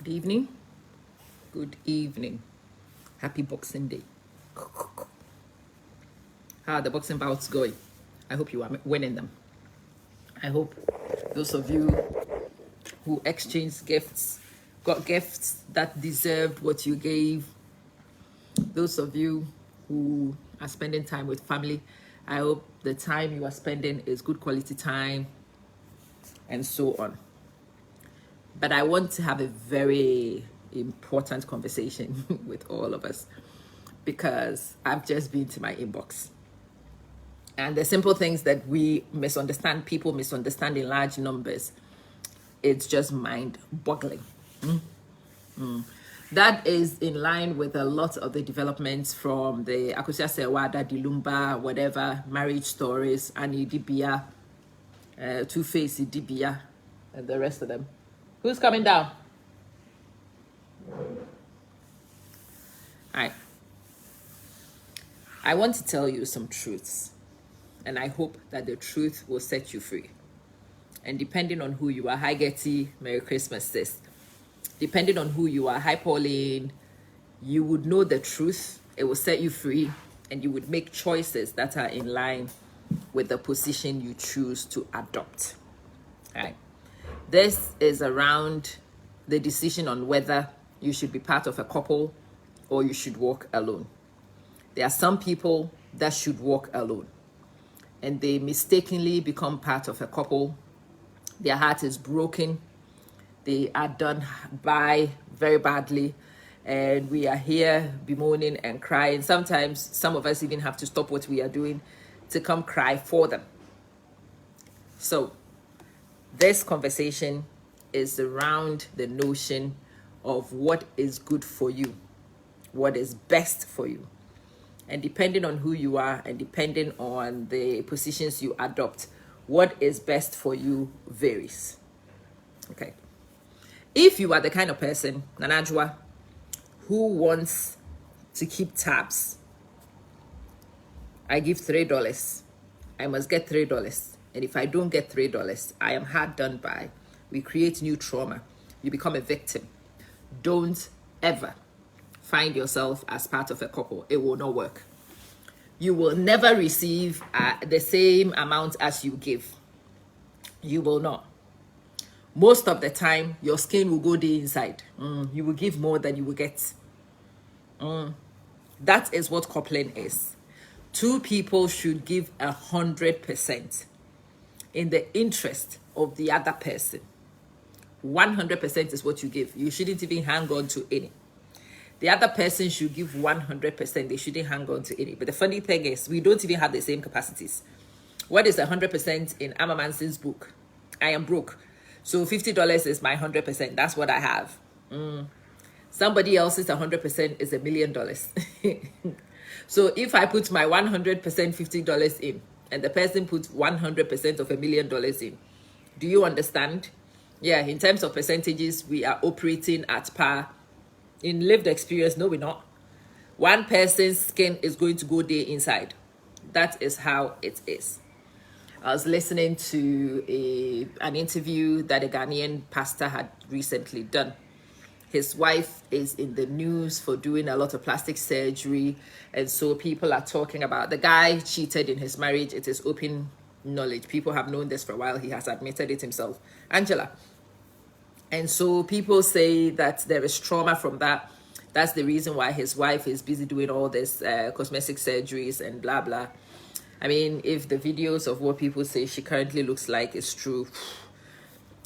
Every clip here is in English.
Good evening. Good evening. Happy Boxing Day. How are the boxing bouts going? I hope you are winning them. I hope those of you who exchanged gifts got gifts that deserved what you gave. Those of you who are spending time with family, I hope the time you are spending is good quality time and so on. But I want to have a very important conversation with all of us because I've just been to my inbox. And the simple things that we misunderstand, people misunderstand in large numbers, it's just mind-boggling. That is in line with a lot of the developments from the Akosua Sewada, Dilumba, whatever, marriage stories, Annie Dibia, Two-Face Dibia, and the rest of them. Who's coming down? All right. I want to tell you some truths, and I hope that the truth will set you free. And depending on who you are, hi Getty, Merry Christmas, sis. Depending on who you are, hi Pauline, you would know the truth, it will set you free, and you would make choices that are in line with the position you choose to adopt. All right. This is around the decision on whether you should be part of a couple or you should walk alone. There are some people that should walk alone and they mistakenly become part of a couple. Their heart is broken. They are done by very badly. And we are here bemoaning and crying. Sometimes some of us even have to stop what we are doing to come cry for them. So this conversation is around the notion of what is good for you, what is best for you. And depending on who you are and depending on the positions you adopt, what is best for you varies. Okay. If you are the kind of person, Nanajwa, who wants to keep tabs, I give $3. I must get $3. And if I don't get $3, I am hard done by. We create new trauma. You become a victim. Don't ever find yourself as part of a couple. It will not work. You will never receive the same amount as you give. You will not. Most of the time, your skin will go the inside. You will give more than you will get. That is what coupling is. Two people should give 100% in the interest of the other person. 100% is what you give. You shouldn't even hang on to any. The other person should give 100%. They shouldn't hang on to any. But the funny thing is, we don't even have the same capacities. What is 100% in Amma Manson's book? I am broke. So $50 is my 100%. That's what I have. Somebody else's 100% is $1 million. So if I put my 100% $50 in, and the person puts 100% of $1 million in, do you understand? Yeah, in terms of percentages, we are operating at par. In lived experience, no, we're not. One person's skin is going to go there inside. That is how it is. I was listening to an interview that a Ghanaian pastor had recently done. His wife is in the news for doing a lot of plastic surgery. And so people are talking about the guy cheated in his marriage. It is open knowledge. People have known this for a while. He has admitted it himself. Angela. And so people say that there is trauma from that. That's the reason why his wife is busy doing all this cosmetic surgeries and blah, blah. I mean, if the videos of what people say she currently looks like is true.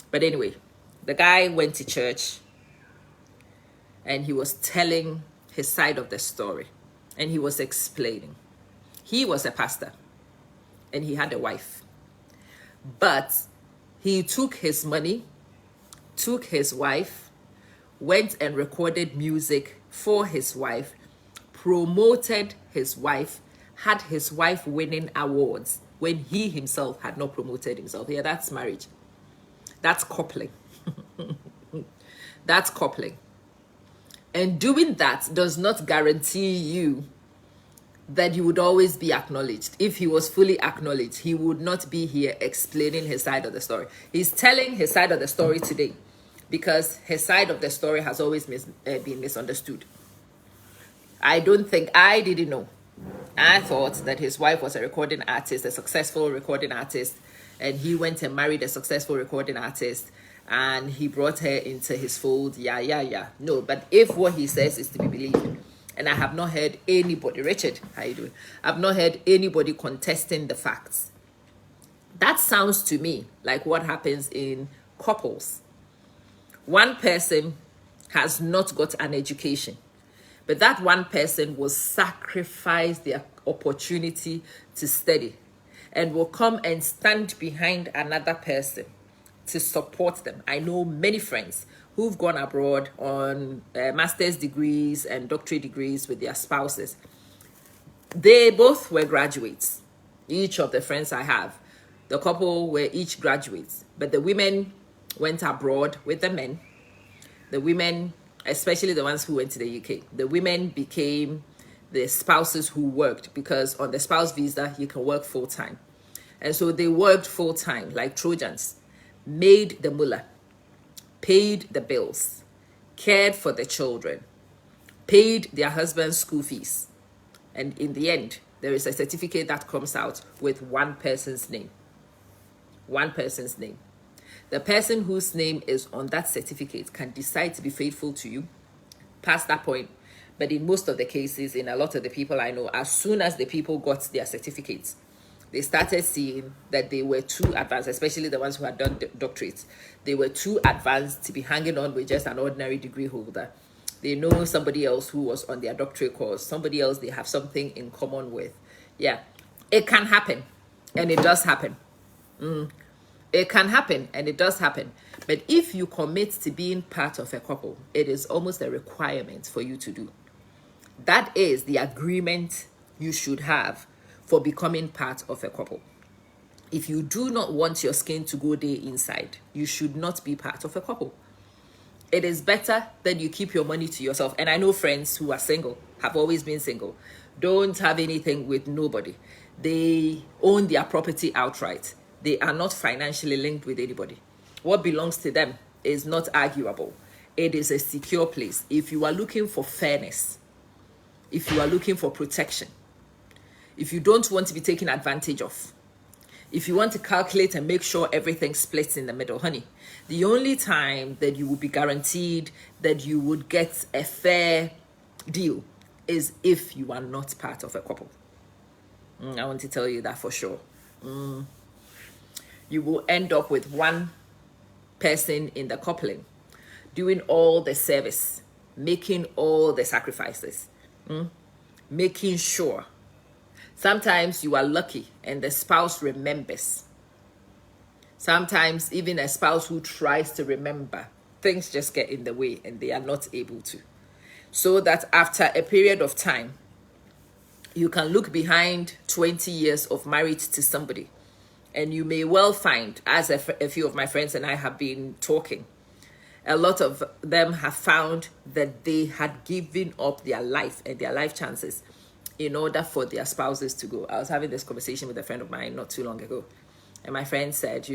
But anyway, the guy went to church and he was telling his side of the story. And he was explaining. He was a pastor and he had a wife. But he took his money, took his wife, went and recorded music for his wife, promoted his wife, had his wife winning awards when he himself had not promoted himself. Yeah, that's marriage. That's coupling. That's coupling. And doing that does not guarantee you that you would always be acknowledged. If he was fully acknowledged, he would not be here explaining his side of the story. He's telling his side of the story today. because his side of the story has always been misunderstood. I didn't know. I thought that his wife was a recording artist, a successful recording artist, and he went and married a successful recording artist, and he brought her into his fold. Yeah. No, but if what he says is to be believed, and I have not heard anybody, Richard, how you doing? I've not heard anybody contesting the facts. That sounds to me like what happens in couples. One person has not got an education, but that one person will sacrifice their opportunity to study and will come and stand behind another person to support them. I know many friends who've gone abroad on master's degrees and doctorate degrees with their spouses. They both were graduates. Each of the friends I have, the couple were each graduates, but the women went abroad with the men. The women, especially the ones who went to the UK, the women became the spouses who worked, because on the spouse visa, you can work full time. And so they worked full time like Trojans, made the mullah, paid the bills, cared for the children, paid their husband's school fees. And in the end, there is a certificate that comes out with one person's name. One person's name. The person whose name is on that certificate can decide to be faithful to you past that point. But in most of the cases, in a lot of the people I know, as soon as the people got their certificates, they started seeing that they were too advanced, especially the ones who had done doctorates. They were too advanced to be hanging on with just an ordinary degree holder. They know somebody else who was on their doctorate course, somebody else they have something in common with. Yeah, it can happen, and it does happen. It can happen, and it does happen. But if you commit to being part of a couple, it is almost a requirement for you to do. That is the agreement you should have for becoming part of a couple. If you do not want your skin to go there inside, you should not be part of a couple. It is better that you keep your money to yourself. And I know friends who are single, have always been single, don't have anything with nobody. They own their property outright. They are not financially linked with anybody. What belongs to them is not arguable. It is a secure place. If you are looking for fairness, if you are looking for protection, if you don't want to be taken advantage of, if you want to calculate and make sure everything splits in the middle, honey, the only time that you will be guaranteed that you would get a fair deal is if you are not part of a couple. I want to tell you that for sure. You will end up with one person in the coupling doing all the service, making all the sacrifices, making sure. Sometimes you are lucky and the spouse remembers. Sometimes even a spouse who tries to remember, things just get in the way and they are not able to. So that after a period of time, you can look behind 20 years of marriage to somebody, and you may well find, as a few of my friends and I have been talking, a lot of them have found that they had given up their life and their life chances in order for their spouses to go. I was having this conversation with a friend of mine not too long ago. And my friend said,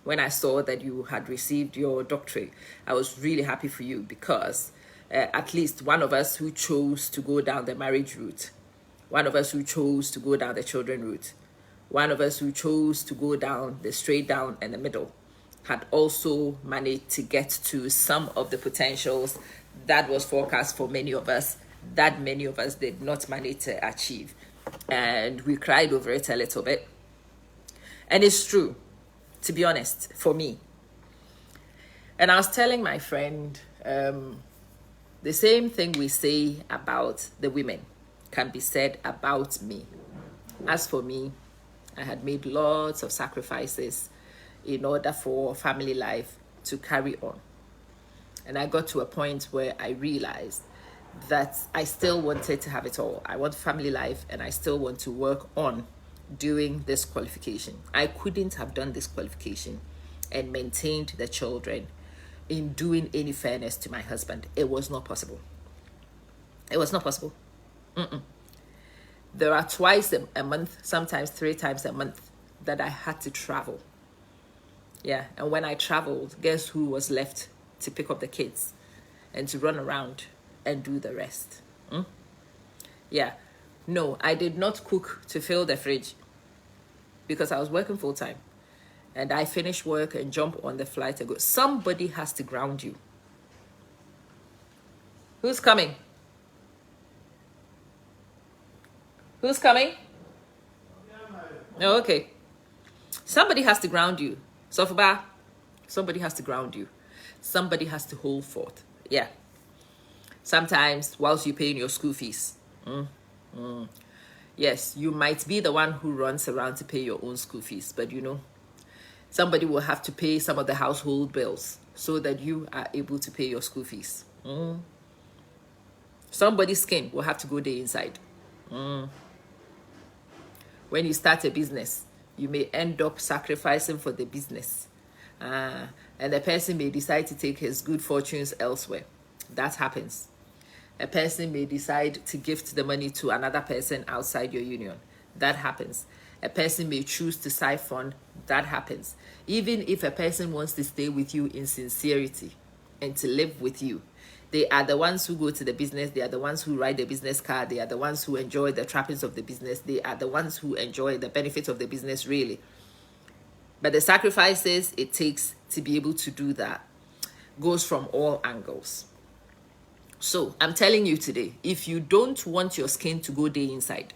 when I saw that you had received your doctorate, I was really happy for you, because at least one of us who chose to go down the marriage route, one of us who chose to go down the children route, one of us who chose to go down the straight down and the middle, had also managed to get to some of the potentials that was forecast for many of us, that many of us did not manage to achieve. And we cried over it a little bit. And it's true, to be honest, for me. And I was telling my friend, the same thing we say about the women can be said about me. As for me, I had made lots of sacrifices in order for family life to carry on. And I got to a point where I realized that I still wanted to have it all. I want family life, and I still want to work on doing this qualification. I couldn't have done this qualification and maintained the children in doing any fairness to my husband. It was not possible. It was not possible. There are twice a month, sometimes 3 times a month, that I had to travel. Yeah, and when I traveled, guess who was left to pick up the kids and to run around and do the rest. Yeah. No, I did not cook to fill the fridge because I was working full time. And I finish work and jump on the flight and go. Somebody has to ground you. Who's coming? Who's coming? Oh, okay. Somebody has to ground you. Sofuba, somebody has to ground you. Somebody has to hold forth. Yeah. Sometimes whilst you're paying your school fees. Yes, you might be the one who runs around to pay your own school fees, but you know, somebody will have to pay some of the household bills so that you are able to pay your school fees. Somebody's skin will have to go there inside. When you start a business, you may end up sacrificing for the business. And the person may decide to take his good fortunes elsewhere. That happens. A person may decide to gift the money to another person outside your union. That happens. A person may choose to siphon. That happens. Even if a person wants to stay with you in sincerity and to live with you, they are the ones who go to the business. They are the ones who ride the business car. They are the ones who enjoy the trappings of the business. They are the ones who enjoy the benefits of the business, really. But the sacrifices it takes to be able to do that goes from all angles. So I'm telling you today, if you don't want your skin to go day inside,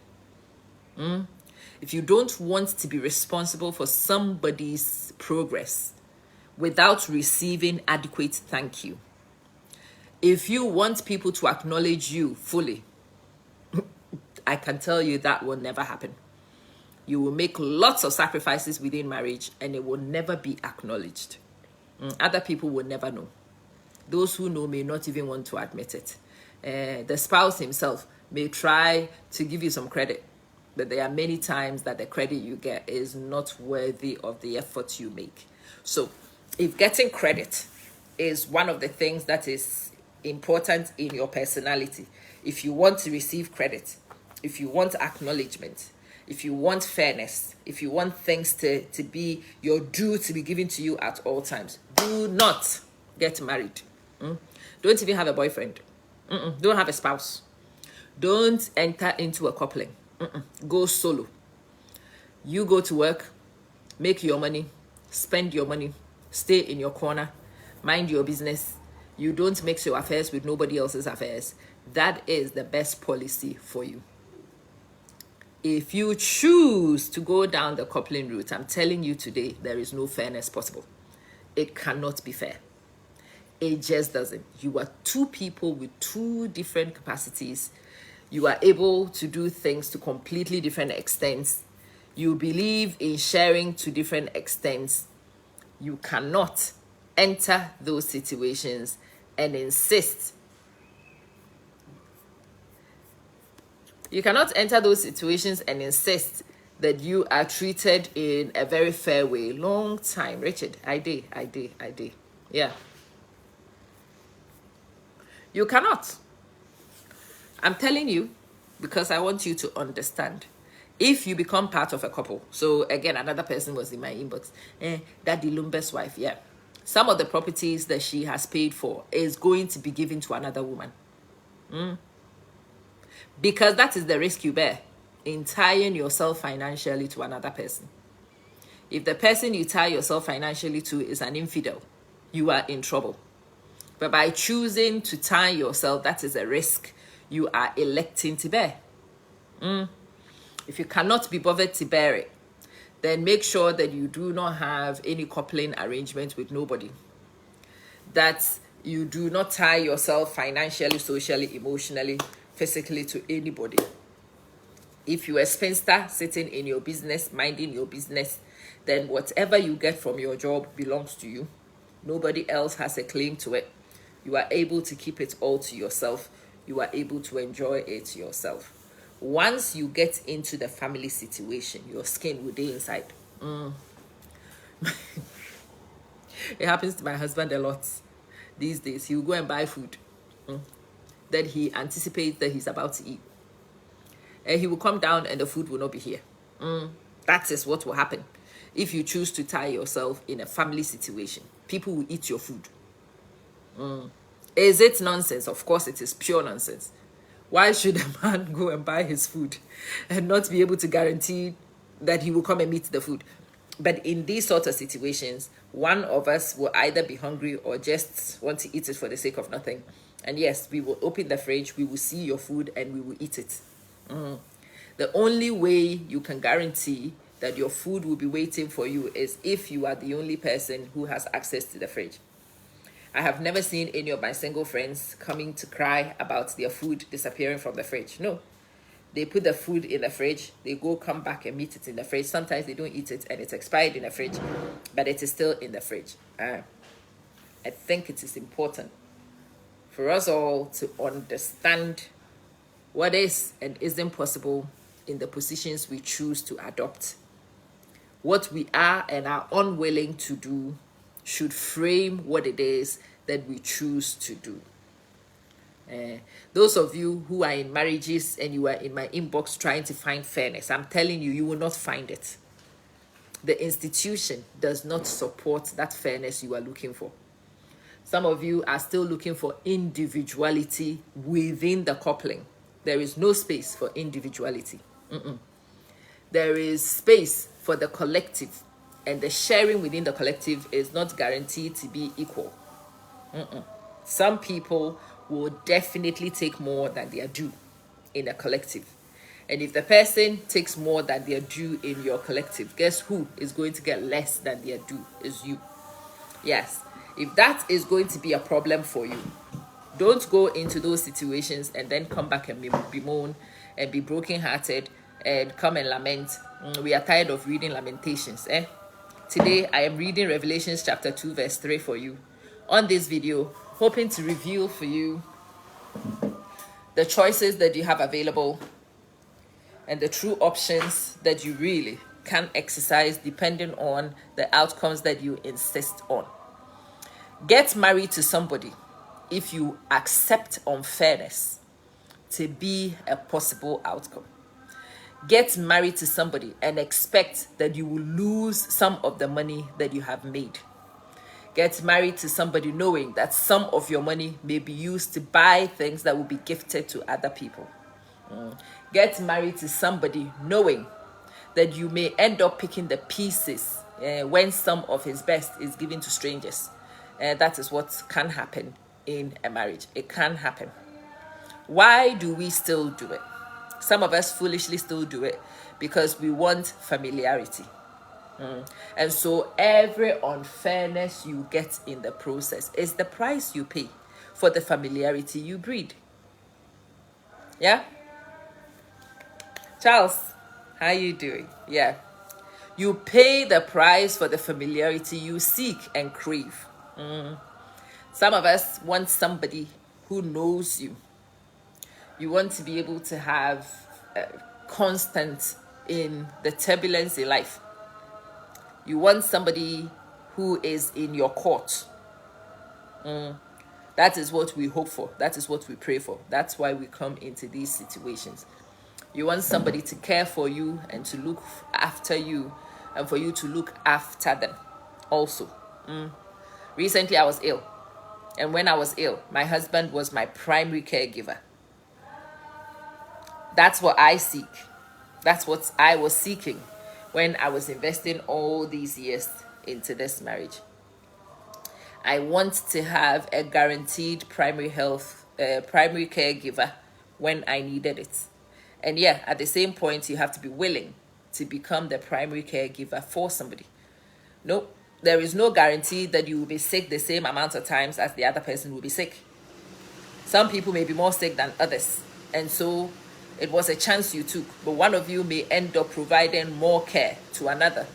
if you don't want to be responsible for somebody's progress without receiving adequate thank you, if you want people to acknowledge you fully, I can tell you that will never happen. You will make lots of sacrifices within marriage and it will never be acknowledged. Other people will never know. Those who know may not even want to admit it. The spouse himself may try to give you some credit, but there are many times that the credit you get is not worthy of the effort you make. So if getting credit is one of the things that is important in your personality, if you want to receive credit, if you want acknowledgement, if you want fairness, if you want things to be your due to be given to you at all times, do not get married. Don't even have a boyfriend. Don't have a spouse. Don't enter into a coupling. Go solo. You go to work, make your money, spend your money, stay in your corner, mind your business. You don't mix your affairs with nobody else's affairs. That is the best policy for you. If you choose to go down the coupling route, I'm telling you today, there is no fairness possible. It cannot be fair. It just doesn't. You are two people with two different capacities. You are able to do things to completely different extents. You believe in sharing to different extents. You cannot enter those situations and insist. You cannot enter those situations and insist that you are treated in a very fair way. Long time, Richard. I did. Yeah. You cannot. I'm telling you because I want you to understand. If you become part of a couple, so again, another person was in my inbox, Daddy Lumbe's wife, yeah. Some of the properties that she has paid for is going to be given to another woman. Because that is the risk you bear in tying yourself financially to another person. If the person you tie yourself financially to is an infidel, you are in trouble. But by choosing to tie yourself, that is a risk you are electing to bear. If you cannot be bothered to bear it, then make sure that you do not have any coupling arrangement with nobody. That you do not tie yourself financially, socially, emotionally, physically to anybody. If you are a spinster sitting in your business, minding your business, then whatever you get from your job belongs to you. Nobody else has a claim to it. You are able to keep it all to yourself. You are able to enjoy it yourself. Once you get into the family situation, your skin will be inside. It happens to my husband a lot these days. He will go and buy food that he anticipates that he's about to eat. And he will come down and the food will not be here. That is what will happen if you choose to tie yourself in a family situation. People will eat your food. Is it nonsense? Of course it is pure nonsense. Why should a man go and buy his food and not be able to guarantee that he will come and meet the food? But in these sort of situations, one of us will either be hungry or just want to eat it for the sake of nothing. And yes, we will open the fridge, we will see your food, and we will eat it. The only way you can guarantee that your food will be waiting for you is if you are the only person who has access to the fridge. I have never seen any of my single friends coming to cry about their food disappearing from the fridge. No. They put the food in the fridge, they go come back and meet it in the fridge. Sometimes they don't eat it and it's expired in the fridge, but it is still in the fridge. I think it is important for us all to understand what is and isn't possible in the positions we choose to adopt. What we are and are unwilling to do should frame what it is that we choose to do. Those of you who are in marriages and you are in my inbox trying to find fairness, I'm telling you, you will not find it. The institution does not support that fairness you are looking for. Some of you are still looking for individuality within the coupling. There is no space for individuality. There is space for the collective, and the sharing within the collective is not guaranteed to be equal. Some people will definitely take more than they are due in a collective. And if the person takes more than they are due in your collective, guess who is going to get less than they are due? Is you. Yes. If that is going to be a problem for you, don't go into those situations and then come back and bemoan and be brokenhearted and come and lament. We are tired of reading Lamentations. Today, I am reading Revelations chapter 2, verse 3 for you. On this video, hoping to reveal for you the choices that you have available and the true options that you really can exercise depending on the outcomes that you insist on. Get married to somebody if you accept unfairness to be a possible outcome. Get married to somebody and expect that you will lose some of the money that you have made. Get married to somebody knowing that some of your money may be used to buy things that will be gifted to other people. Get married to somebody knowing that you may end up picking the pieces when some of his best is given to strangers. That is what can happen in a marriage. It can happen. Why do we still do it? Some of us foolishly still do it because we want familiarity. And so every unfairness you get in the process is the price you pay for the familiarity you breed. Yeah? Charles, how you doing? Yeah. You pay the price for the familiarity you seek and crave. Some of us want somebody who knows you. You want to be able to have constant in the turbulence in life. You want somebody who is in your court. That is what we hope for. That is what we pray for. That's why we come into these situations. You want somebody to care for you and to look after you and for you to look after them also. Recently, I was ill. And when I was ill, my husband was my primary caregiver. That's what I seek. That's what I was seeking when I was investing all these years into this marriage. I want to have a guaranteed primary caregiver when I needed it. And yeah, at the same point, you have to be willing to become the primary caregiver for somebody. Nope. There is no guarantee that you will be sick the same amount of times as the other person will be sick. Some people may be more sick than others. And so it was a chance you took. But one of you may end up providing more care to another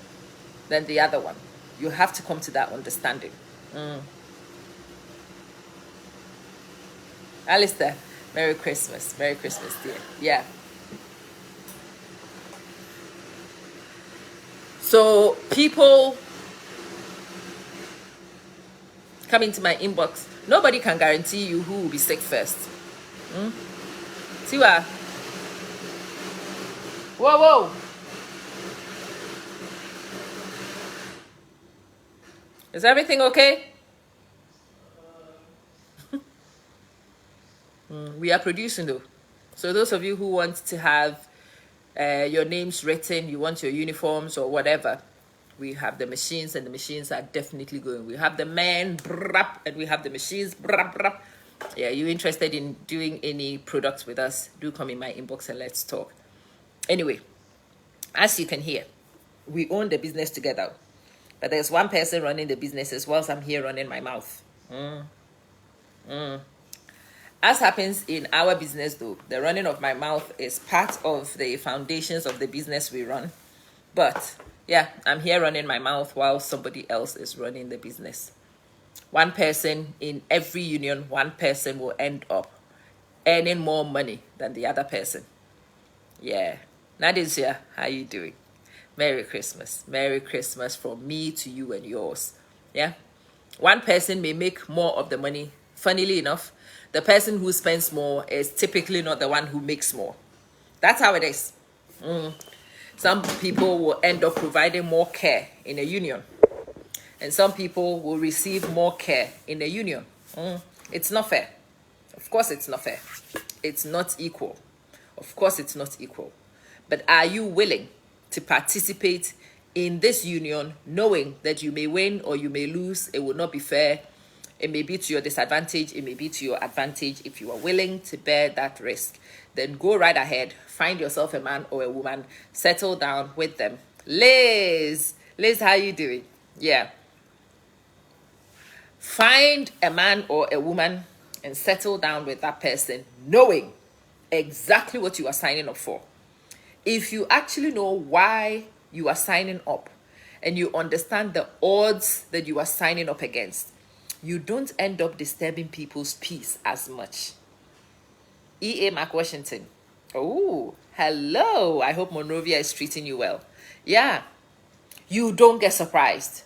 than the other one. You have to come to that understanding. Alistair, Merry Christmas. Merry Christmas, dear. Yeah. So people come into my inbox. Nobody can guarantee you who will be sick first. Tiwa. Whoa. Is everything okay? We are producing though. So those of you who want to have your names written, you want your uniforms or whatever, we have the machines, and the machines are definitely going. We have the men, brap, and we have the machines, brap, brap. Yeah, you interested in doing any products with us, do come in my inbox and let's talk. Anyway, as you can hear, we own the business together. But there's one person running the business as well as I'm here running my mouth. As happens in our business though, the running of my mouth is part of the foundations of the business we run. But yeah, I'm here running my mouth while somebody else is running the business. One person in every union, one person will end up earning more money than the other person. Yeah. Nadia, how you doing? Merry Christmas. Merry Christmas from me to you and yours. Yeah. One person may make more of the money. Funnily enough, the person who spends more is typically not the one who makes more. That's how it is. Some people will end up providing more care in a union, and some people will receive more care in a union. It's not fair. Of course it's not fair. It's not equal. Of course it's not equal. But are you willing to participate in this union knowing that you may win or you may lose? It will not be fair. It may be to your disadvantage. It may be to your advantage. If you are willing to bear that risk, then go right ahead. Find yourself a man or a woman. Settle down with them. Liz, how you doing? Yeah. Find a man or a woman and settle down with that person, knowing exactly what you are signing up for. If you actually know why you are signing up and you understand the odds that you are signing up against, you don't end up disturbing people's peace as much. E.A. Mark Washington. Oh, hello. I hope Monrovia is treating you well. Yeah. You don't get surprised.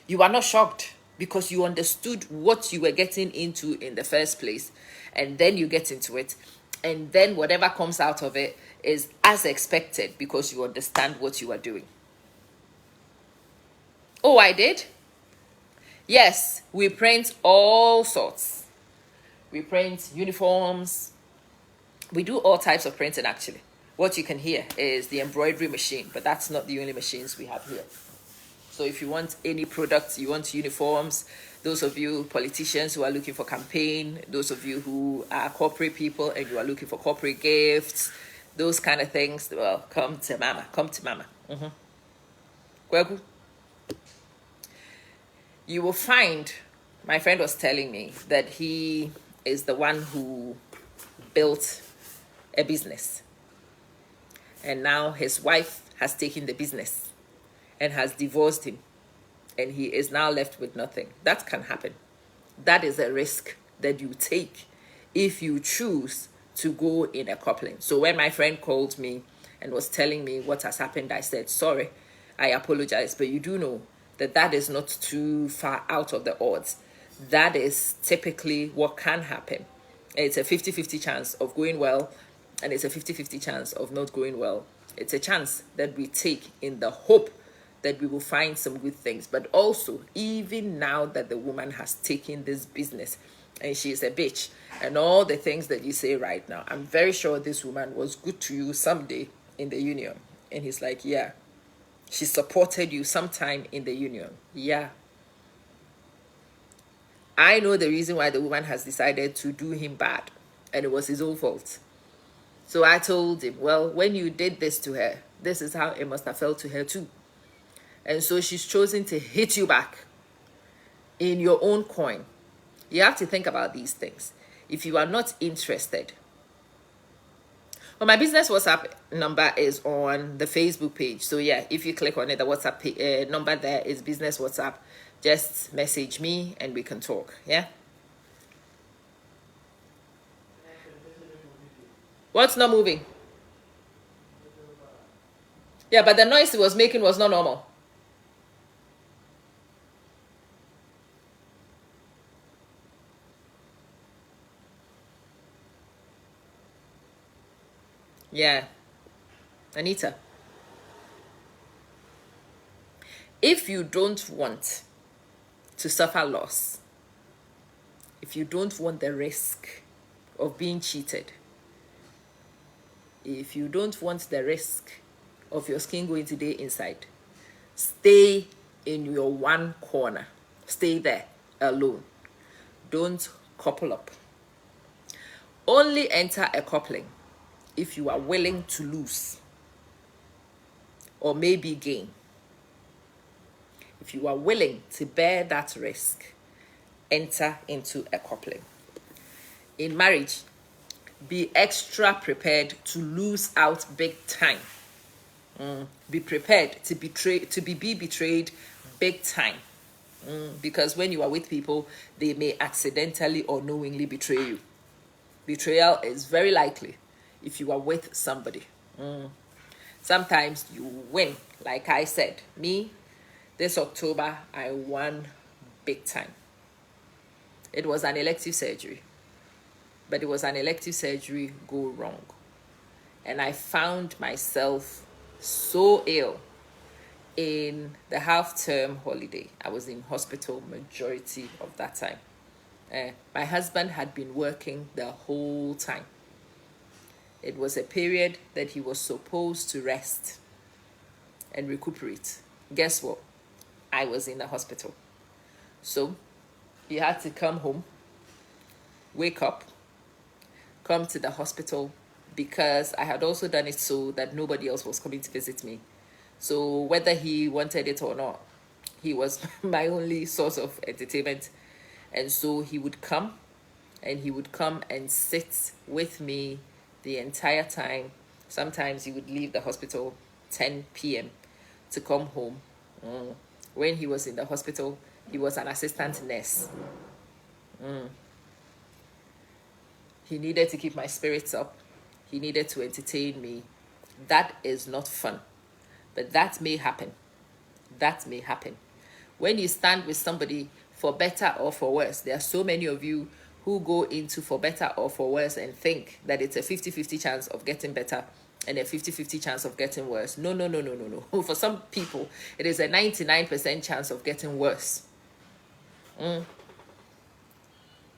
You are not shocked because you understood what you were getting into in the first place. And then you get into it. And then whatever comes out of it is as expected because you understand what you are doing. Oh, I did? Yes, we print all sorts. We print uniforms. We do all types of printing actually. What you can hear is the embroidery machine, but that's not the only machines we have here. So if you want any products, you want uniforms, those of you politicians who are looking for campaign, those of you who are corporate people and you are looking for corporate gifts, those kind of things, well, come to mama. Kweku. You will find, my friend was telling me that he is the one who built a business. And now his wife has taken the business and has divorced him. And he is now left with nothing. That can happen. That is a risk that you take if you choose to go in a coupling. So when my friend called me and was telling me what has happened, I said, sorry, I apologize. But you do know that that is not too far out of the odds. That is typically what can happen. It's a 50-50 chance of going well, and it's a 50-50 chance of not going well. It's a chance that we take in the hope that we will find some good things. But also, even now that the woman has taken this business and she's a bitch and all the things that you say right now, I'm very sure this woman was good to you someday in the union. And he's like, yeah. She supported you sometime in the union. Yeah. I know the reason why the woman has decided to do him bad, and it was his own fault. So I told him, well, when you did this to her, this is how it must have felt to her too. And so she's chosen to hit you back in your own coin. You have to think about these things. If you are not interested, well, my business WhatsApp number is on the Facebook page. So yeah, if you click on it, the WhatsApp number there is business WhatsApp. Just message me and we can talk. Yeah. What's not moving? Yeah, but the noise it was making was not normal. Yeah. Anita, if you don't want to suffer loss, if you don't want the risk of being cheated. If you don't want the risk of your skin going to the inside, stay in your one corner. Stay there alone. Don't couple up. Only enter a coupling if you are willing to lose or maybe gain. If you are willing to bear that risk, enter into a coupling. In marriage, be extra prepared to lose out big time. Be prepared to be betrayed big time. Because when you are with people, they may accidentally or knowingly betray you. Betrayal is very likely if you are with somebody. Sometimes you win. Like I said, me, this October, I won big time. It was an elective surgery. But it was an elective surgery go wrong. And I found myself so ill in the half-term holiday. I was in hospital majority of that time. My husband had been working the whole time. It was a period that he was supposed to rest and recuperate. Guess what? I was in the hospital. So he had to come home, wake up, come to the hospital, because I had also done it so that nobody else was coming to visit me. So whether he wanted it or not, he was my only source of entertainment. And so he would come and sit with me the entire time. Sometimes he would leave the hospital 10 p.m. to come home. When he was in the hospital, he was an assistant nurse. He needed to keep my spirits up. He needed to entertain me. That is not fun. But that may happen. That may happen. When you stand with somebody for better or for worse, there are so many of you who go into for better or for worse and think that it's a 50-50 chance of getting better and a 50-50 chance of getting worse. No. For some people, it is a 99% chance of getting worse.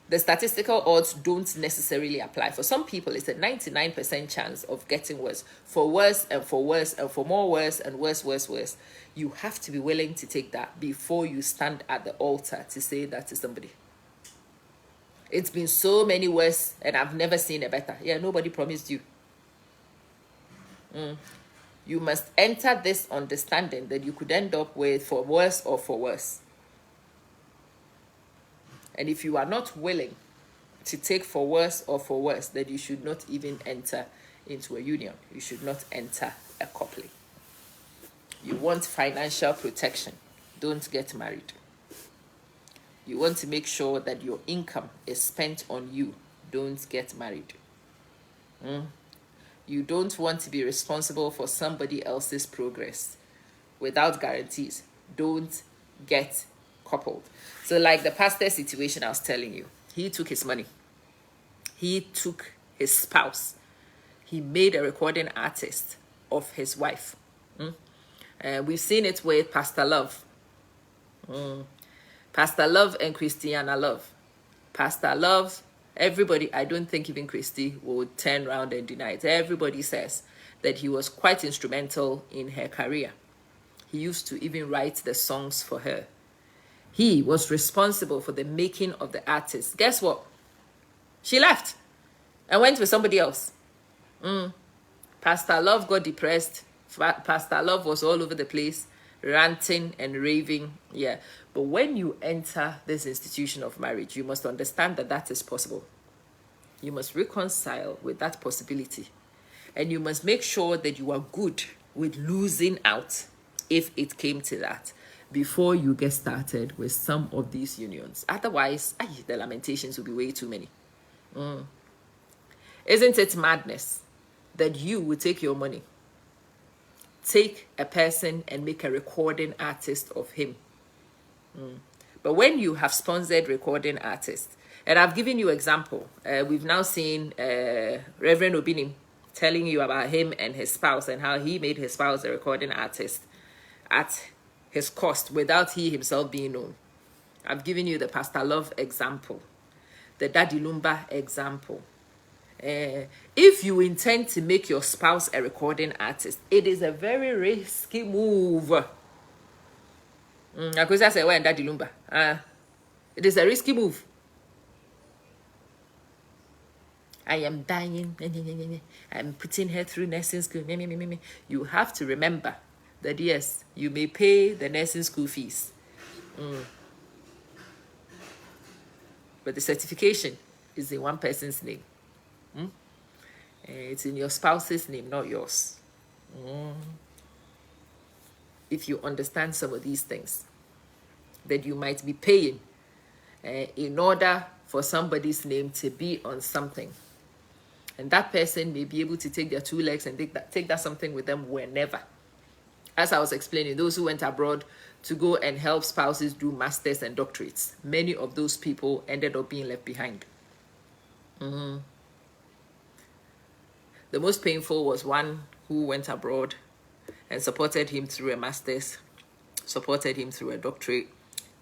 The statistical odds don't necessarily apply. For some people, it's a 99% chance of getting worse. For worse and for worse and for more worse and worse. You have to be willing to take that before you stand at the altar to say that to somebody. It's been so many worse and I've never seen a better. Yeah, nobody promised you. You must enter this understanding that you could end up with for worse or for worse. And if you are not willing to take for worse or for worse, then you should not even enter into a union. You should not enter a coupling. You want financial protection. Don't get married. You want to make sure that your income is spent on you. Don't get married. You don't want to be responsible for somebody else's progress without guarantees. Don't get coupled. So like the pastor situation I was telling you, he took his money. He took his spouse. He made a recording artist of his wife. We've seen it with Pastor Love. Pastor Love and Christiana Love. Pastor Love, everybody, I don't think even Christy would turn around and deny it. Everybody says that he was quite instrumental in her career. He used to even write the songs for her. He was responsible for the making of the artist. Guess what? She left and went with somebody else. Pastor Love got depressed. Pastor Love was all over the place, ranting and raving. Yeah. But when you enter this institution of marriage, you must understand that that is possible. You must reconcile with that possibility. And you must make sure that you are good with losing out if it came to that, before you get started with some of these unions. Otherwise, the lamentations will be way too many. Isn't it madness that you would take your money, take a person and make a recording artist of him? But when you have sponsored recording artists, and I've given you example, we've now seen Reverend Obinim telling you about him and his spouse and how he made his spouse a recording artist at his cost without he himself being known. I've given you the Pastor Love example, the Daddy Lumba example. If you intend to make your spouse a recording artist, it is a very risky move. It is a risky move. I am dying. I'm putting her through nursing school. You have to remember that yes, you may pay the nursing school fees. But the certification is in one person's name. It's in your spouse's name, not yours. If you understand some of these things, that you might be paying in order for somebody's name to be on something. And that person may be able to take their 2 legs and take that something with them whenever. As I was explaining, those who went abroad to go and help spouses do masters and doctorates, many of those people ended up being left behind. The most painful was one who went abroad and supported him through a master's, supported him through a doctorate,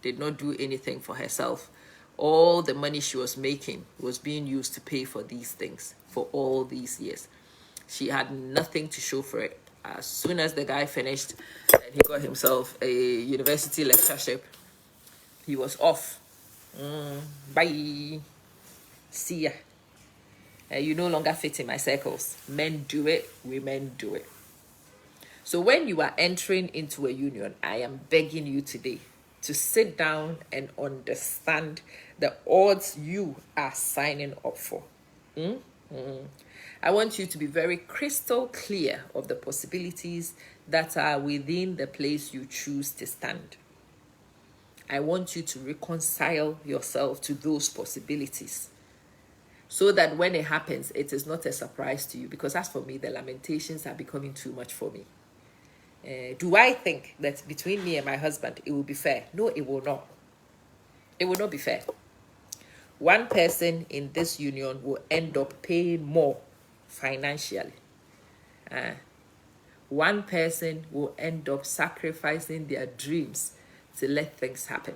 did not do anything for herself. All the money she was making was being used to pay for these things for all these years. She had nothing to show for it. As soon as the guy finished and he got himself a university lectureship, he was off. Bye. See ya. You no longer fit in my circles. Men do it, women do it. So when you are entering into a union, I am begging you today to sit down and understand the odds you are signing up for. I want you to be very crystal clear of the possibilities that are within the place you choose to stand. I want you to reconcile yourself to those possibilities so that when it happens, it is not a surprise to you. Because as for me, the lamentations are becoming too much for me. Do I think that between me and my husband, it will be fair? No, it will not. It will not be fair. One person in this union will end up paying more financially. One person will end up sacrificing their dreams to let things happen.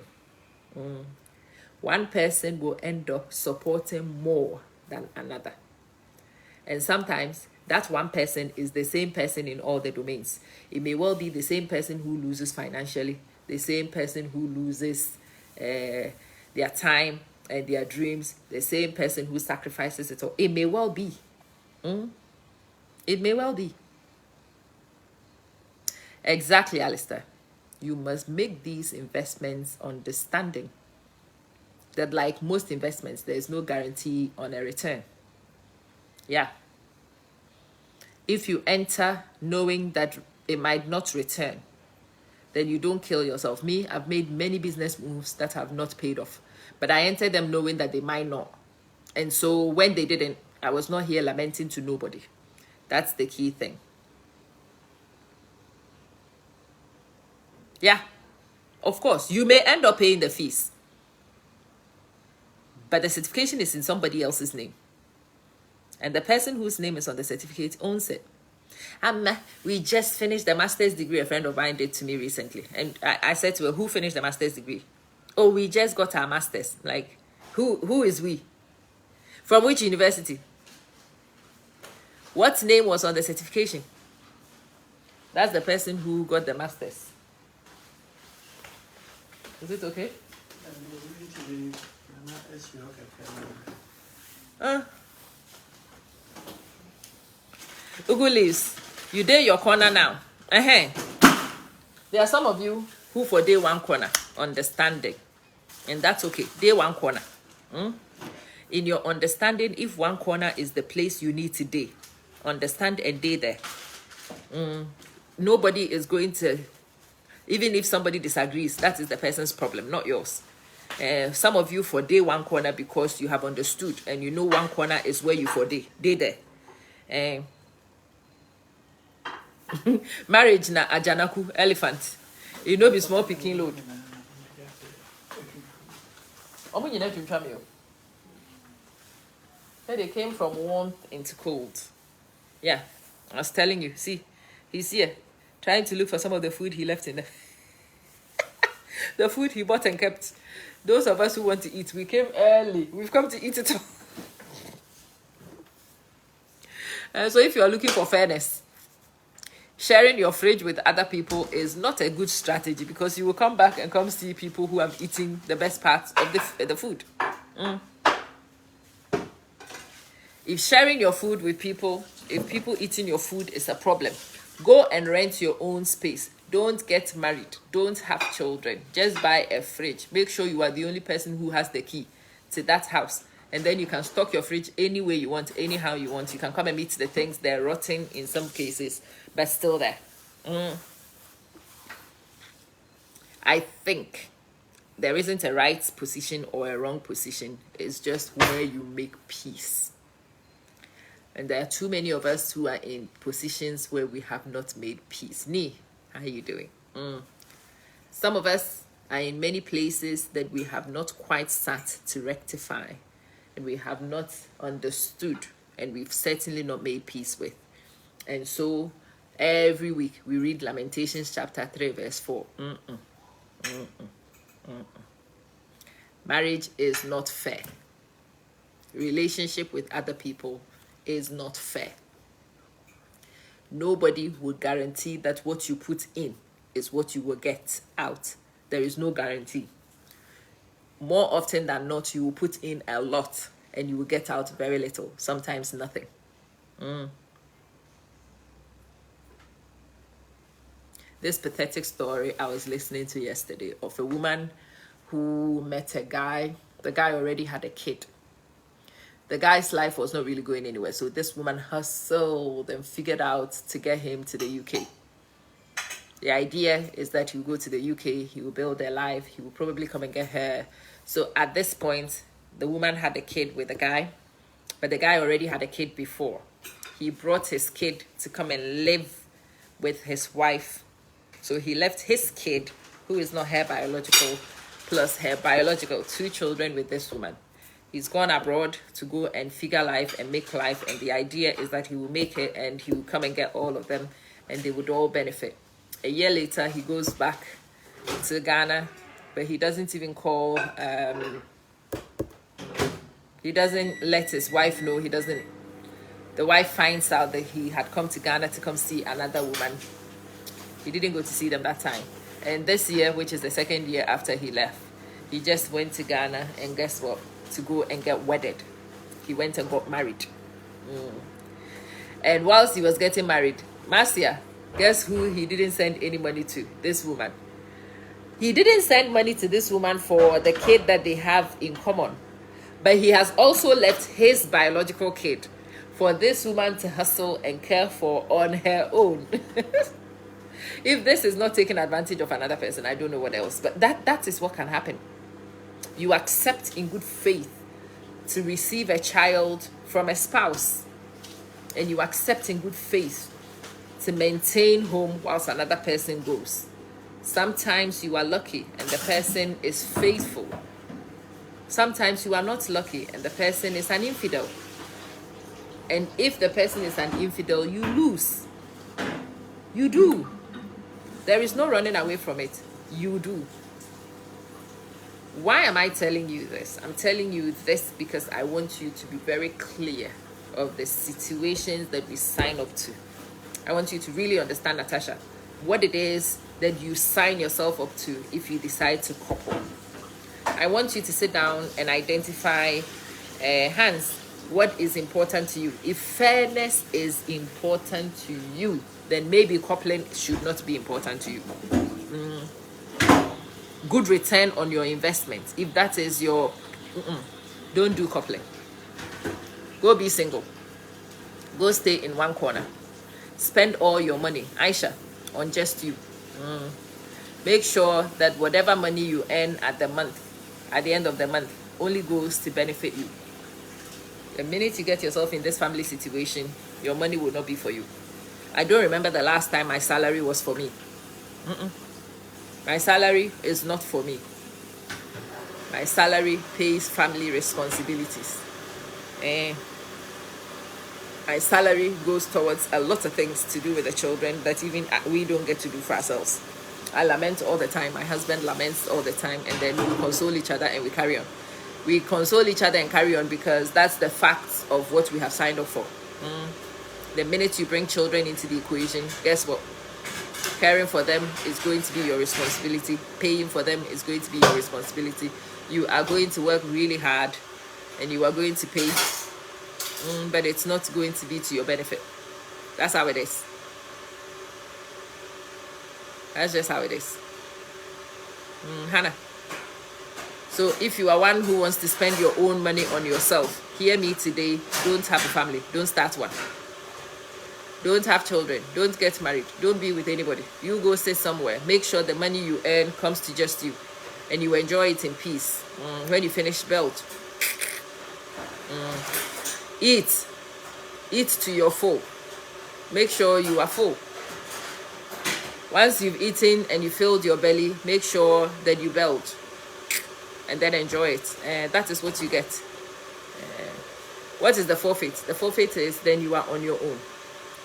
One person will end up supporting more than another. And sometimes that one person is the same person in all the domains. It may well be the same person who loses financially, the same person who loses their time and their dreams, the same person who sacrifices it all. It may well be. It may well be. Exactly, Alistair. You must make these investments understanding that, like most investments, there is no guarantee on a return. Yeah. If you enter knowing that it might not return, then you don't kill yourself. Me, I've made many business moves that have not paid off, but I entered them knowing that they might not. And so when they didn't, I was not here lamenting to nobody. That's the key thing. Yeah, of course, you may end up paying the fees, but the certification is in somebody else's name. And the person whose name is on the certificate owns it. We just finished the master's degree, a friend of mine did to me recently. And I said to her, who finished the master's degree? Oh, we just got our master's. Like, who is we? From which university? What name was on the certification? That's the person who got the master's. Is it okay? Ugu leaves. You dare your corner now. There are some of you who for day one corner, understanding. And that's okay. Day one corner. In your understanding, if one corner is the place you need today, understand and day there. Nobody is going to, even if somebody disagrees, that is the person's problem, not yours. Some of you for day one corner because you have understood and you know one corner is where you for day there. Marriage na ajanaku elephant. You know be small picking load. They came from warmth into cold. Yeah, I was telling you. See, he's here trying to look for some of the food he left in there. The food he bought and kept. Those of us who want to eat, we came early. We've come to eat it all. So if you are looking for fairness, sharing your fridge with other people is not a good strategy, because you will come back and come see people who have eaten the best parts of the food. If sharing your food with people, if people eating your food is a problem, go and rent your own space. Don't get married. Don't have children. Just buy a fridge. Make sure you are the only person who has the key to that house. And then you can stock your fridge any way you want, anyhow you want. You can come and meet the things. They're rotting in some cases, but still there. I think there isn't a right position or a wrong position. It's just where you make peace. And there are too many of us who are in positions where we have not made peace. Ni, how are you doing? Some of us are in many places that we have not quite sat to rectify, and we have not understood, and we've certainly not made peace with. And so every week we read Lamentations chapter 3 verse 4. Marriage is not fair. Relationship with other people is not fair. Nobody will guarantee that what you put in is what you will get out. There is no guarantee. More often than not, you will put in a lot and you will get out very little, sometimes nothing. This pathetic story I was listening to yesterday of a woman who met a guy. The guy already had a kid. The guy's life was not really going anywhere, so this woman hustled and figured out to get him to the UK. The idea is that he will go to the UK, he will build their life, he will probably come and get her. So at this point, the woman had a kid with the guy, but the guy already had a kid before. He brought his kid to come and live with his wife. So he left his kid, who is not her biological, plus her biological, 2 children with this woman. He's gone abroad to go and figure life and make life. And the idea is that he will make it and he will come and get all of them and they would all benefit. A year later, he goes back to Ghana, but he doesn't even call, he doesn't let his wife know. The wife finds out that he had come to Ghana to come see another woman. He didn't go to see them that time. And this year, which is the second year after he left, he just went to Ghana and guess what? To go and get wedded. He went and got married. And whilst he was getting married, Marcia, guess who he didn't send any money to? This woman. He didn't send money to this woman for the kid that they have in common. But he has also left his biological kid for this woman to hustle and care for on her own. If this is not taking advantage of another person, I don't know what else. But that is what can happen. You accept in good faith to receive a child from a spouse, and you accept in good faith to maintain home whilst another person goes. Sometimes you are lucky and the person is faithful. Sometimes you are not lucky and the person is an infidel. And if the person is an infidel, you lose. You do. There is no running away from it. You do. Why am I telling you this? I'm telling you this because I want you to be very clear of the situations that we sign up to. I want you to really understand, Natasha, what it is that you sign yourself up to if you decide to couple. I want you to sit down and identify, Hans, what is important to you. If fairness is important to you, then maybe coupling should not be important to you. Good return on your investment. If that is your, don't do coupling. Go be single. Go stay in one corner. Spend all your money, Aisha, on just you. Make sure that whatever money you earn at the end of the month, only goes to benefit you. The minute you get yourself in this family situation, your money will not be for you. I don't remember the last time my salary was for me. My salary is not for me. My salary pays family responsibilities. My salary goes towards a lot of things to do with the children that even we don't get to do for ourselves. I lament all the time. My husband laments all the time. And then we console each other and we carry on. We console each other and carry on because that's the facts of what we have signed up for. The minute you bring children into the equation, guess what? Caring for them is going to be your responsibility. Paying for them is going to be your responsibility. You are going to work really hard and you are going to pay, but it's not going to be to your benefit. That's how it is. That's just how it is. Hannah. So if you are one who wants to spend your own money on yourself, hear me today. Don't have a family. Don't start one. Don't have children. Don't get married. Don't be with anybody. You go stay somewhere. Make sure the money you earn comes to just you. And you enjoy it in peace. When you finish, belt. Eat. Eat to your full. Make sure you are full. Once you've eaten and you filled your belly, make sure that you belt. And then enjoy it. That is what you get. What is the forfeit? The forfeit is then you are on your own.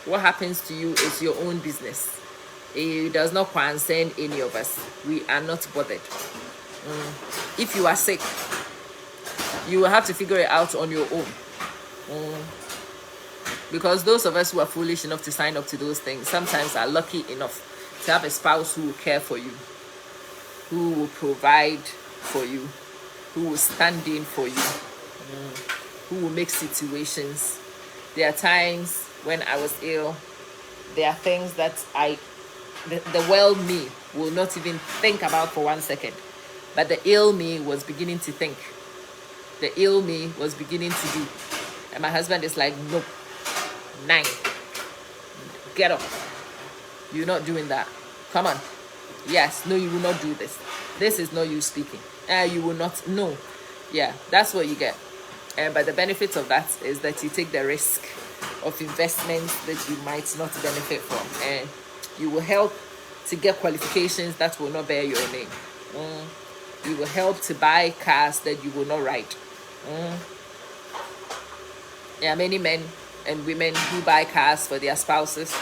What happens to you is your own business. It does not concern any of us. We are not bothered. If you are sick, you will have to figure it out on your own. Because those of us who are foolish enough to sign up to those things sometimes are lucky enough to have a spouse who will care for you, who will provide for you, who will stand in for you, who will make situations. There are times when I was ill, there are things that the well me will not even think about for 1 second. But the ill me was beginning to think. The ill me was beginning to do. And my husband is like, nope, 9. Get up. You're not doing that. Come on. Yes, no, you will not do this. This is not you speaking. You will not. No. Yeah, that's what you get. But the benefits of that is that you take the risk of investments that you might not benefit from, and you will help to get qualifications that will not bear your name. You will help to buy cars that you will not ride. There are many men and women who buy cars for their spouses,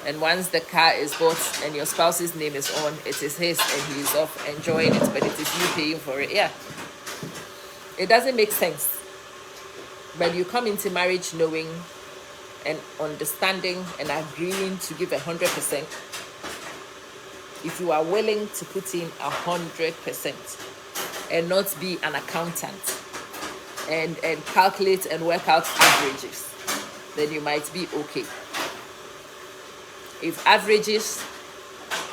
and once the car is bought and your spouse's name is on, it is his and he is off enjoying it, but it is you paying for it. Yeah, it doesn't make sense. But you come into marriage knowing and understanding and agreeing to give 100%. If you are willing to put in 100% and not be an accountant and calculate and work out averages, then you might be okay. If averages